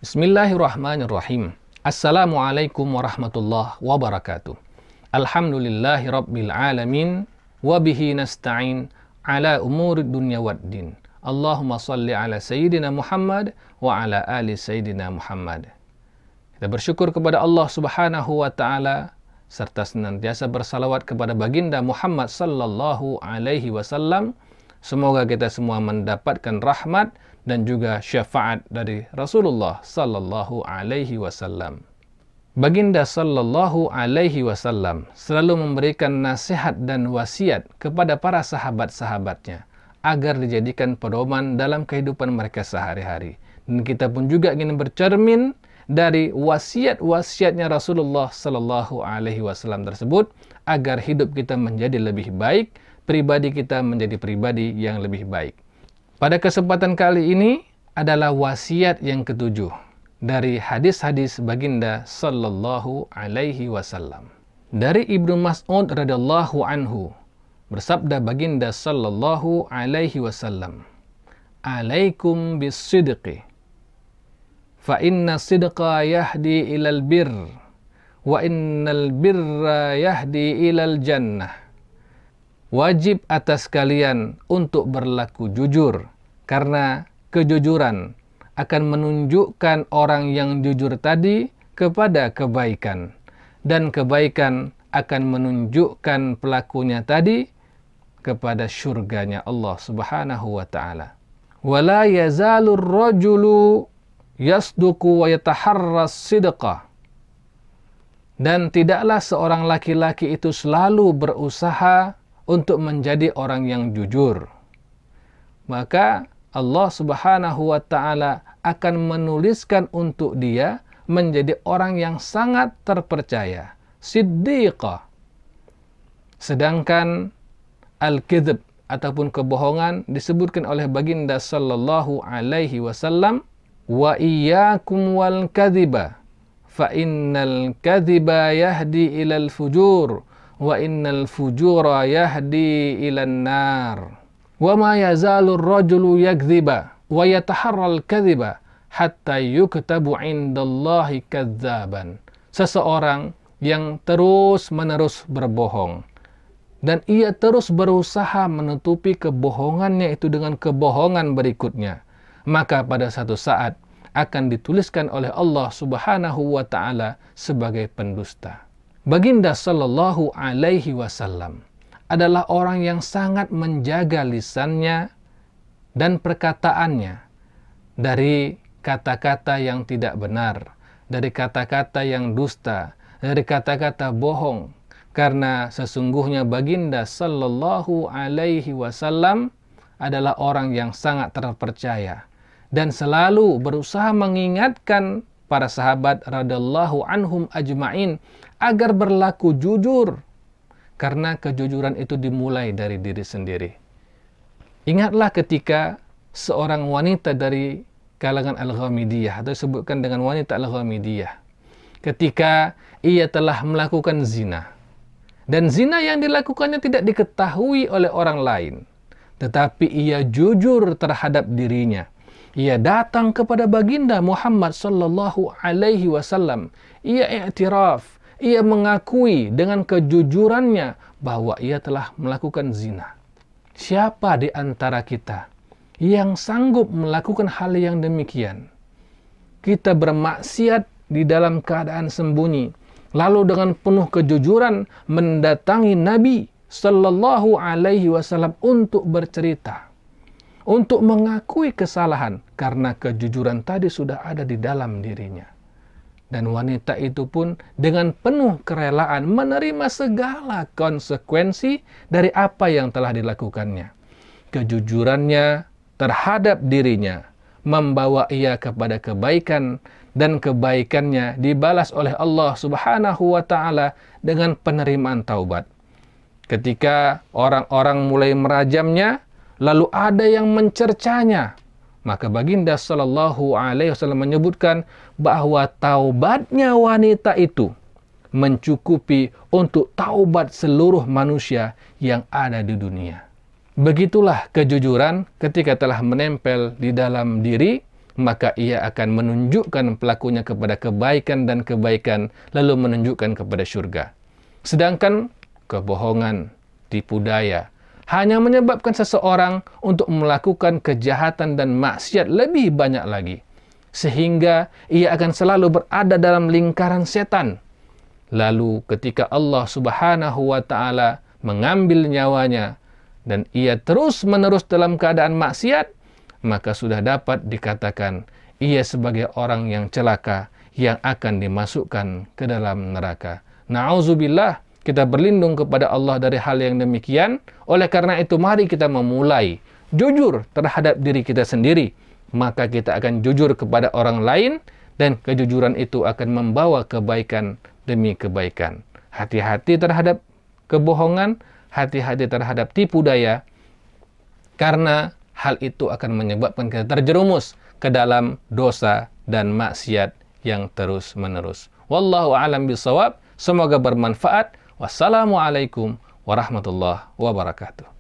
Bismillahirrahmanirrahim. Assalamualaikum warahmatullahi wabarakatuh. Alhamdulillahi rabbil alamin. Wabihi nasta'in ala umurid dunya waddin. Allahumma salli ala Sayyidina Muhammad wa ala ali Sayyidina Muhammad. Kita bersyukur kepada Allah subhanahu wa ta'ala serta senantiasa bersalawat kepada baginda Muhammad sallallahu alaihi wasallam. Semoga kita semua mendapatkan rahmat dan juga syafaat dari Rasulullah sallallahu alaihi wasallam. Baginda sallallahu alaihi wasallam selalu memberikan nasihat dan wasiat kepada para sahabat-sahabatnya agar dijadikan pedoman dalam kehidupan mereka sehari-hari. Dan kita pun juga ingin bercermin dari wasiat-wasiatnya Rasulullah sallallahu alaihi wasallam tersebut agar hidup kita menjadi lebih baik, pribadi kita menjadi pribadi yang lebih baik. Pada kesempatan kali ini adalah wasiat yang ketujuh dari hadis-hadis baginda sallallahu alaihi wasallam. Dari Ibnu Mas'ud radhiyallahu anhu bersabda baginda sallallahu alaihi wasallam, "Alaikum bis-sidqi, fa inna sidqa yahdi ilal birr, wa innal birra yahdi ilal jannah." Wajib atas kalian untuk berlaku jujur, karena kejujuran akan menunjukkan orang yang jujur tadi kepada kebaikan, dan kebaikan akan menunjukkan pelakunya tadi kepada syurganya Allah subhanahu wa ta'ala. Wala yazalur rajulu yasduku wa yataharras sidqa. Dan tidaklah seorang laki-laki itu selalu berusaha untuk menjadi orang yang jujur. Maka Allah subhanahu wa ta'ala akan menuliskan untuk dia menjadi orang yang sangat terpercaya, siddiqah. Sedangkan al-kidhib ataupun kebohongan disebutkan oleh baginda sallallahu alaihi wasallam, wa iyyakum wal kadhiba fa innal kadhiba yahdi ilal fujur wa innal fujura yahdi ilan nar. Wa ma yazalur rajulu yakdziba wa yataharral kadhiba hatta yuktabu indallahi kadzaban. Seseorang yang terus-menerus berbohong dan ia terus berusaha menutupi kebohongannya itu dengan kebohongan berikutnya, maka pada satu saat akan dituliskan oleh Allah subhanahu wa ta'ala sebagai pendusta. Baginda sallallahu alaihi wasallam adalah orang yang sangat menjaga lisannya dan perkataannya dari kata-kata yang tidak benar, dari kata-kata yang dusta, dari kata-kata bohong. Karena sesungguhnya baginda sallallahu alaihi wasallam adalah orang yang sangat terpercaya dan selalu berusaha mengingatkan para sahabat radhiyallahu anhum ajma'in agar berlaku jujur, karena kejujuran itu dimulai dari diri sendiri. Ingatlah ketika seorang wanita dari kalangan Al-Ghamidiyah, atau disebutkan dengan wanita Al-Ghamidiyah, ketika ia telah melakukan zina, dan zina yang dilakukannya tidak diketahui oleh orang lain, tetapi ia jujur terhadap dirinya. Ia datang kepada baginda Muhammad sallallahu alaihi wasallam. Ia i'tiraf, ia mengakui dengan kejujurannya bahwa ia telah melakukan zina. Siapa di antara kita yang sanggup melakukan hal yang demikian? Kita bermaksiat di dalam keadaan sembunyi, lalu dengan penuh kejujuran mendatangi Nabi sallallahu alaihi wasallam untuk bercerita, untuk mengakui kesalahan, karena kejujuran tadi sudah ada di dalam dirinya. Dan wanita itu pun dengan penuh kerelaan menerima segala konsekuensi dari apa yang telah dilakukannya. Kejujurannya terhadap dirinya membawa ia kepada kebaikan, dan kebaikannya dibalas oleh Allah subhanahu wa ta'ala dengan penerimaan taubat. Ketika orang-orang mulai merajamnya, lalu ada yang mencercanya, maka baginda sallallahu alaihi wasallam menyebutkan bahwa taubatnya wanita itu mencukupi untuk taubat seluruh manusia yang ada di dunia. Begitulah kejujuran ketika telah menempel di dalam diri, maka ia akan menunjukkan pelakunya kepada kebaikan dan kebaikan, lalu menunjukkan kepada syurga. Sedangkan kebohongan, tipu daya, hanya menyebabkan seseorang untuk melakukan kejahatan dan maksiat lebih banyak lagi, sehingga ia akan selalu berada dalam lingkaran setan. Lalu ketika Allah Subhanahu wa Ta'ala mengambil nyawanya dan ia terus-menerus dalam keadaan maksiat, maka sudah dapat dikatakan ia sebagai orang yang celaka yang akan dimasukkan ke dalam neraka. Na'udzubillah, kita berlindung kepada Allah dari hal yang demikian. Oleh karena itu, mari kita memulai jujur terhadap diri kita sendiri. Maka kita akan jujur kepada orang lain, dan kejujuran itu akan membawa kebaikan demi kebaikan. Hati-hati terhadap kebohongan, hati-hati terhadap tipu daya, karena hal itu akan menyebabkan kita terjerumus ke dalam dosa dan maksiat yang terus-menerus. Wallahu a'lam bishawab. Semoga bermanfaat. Wassalamualaikum warahmatullahi wabarakatuh.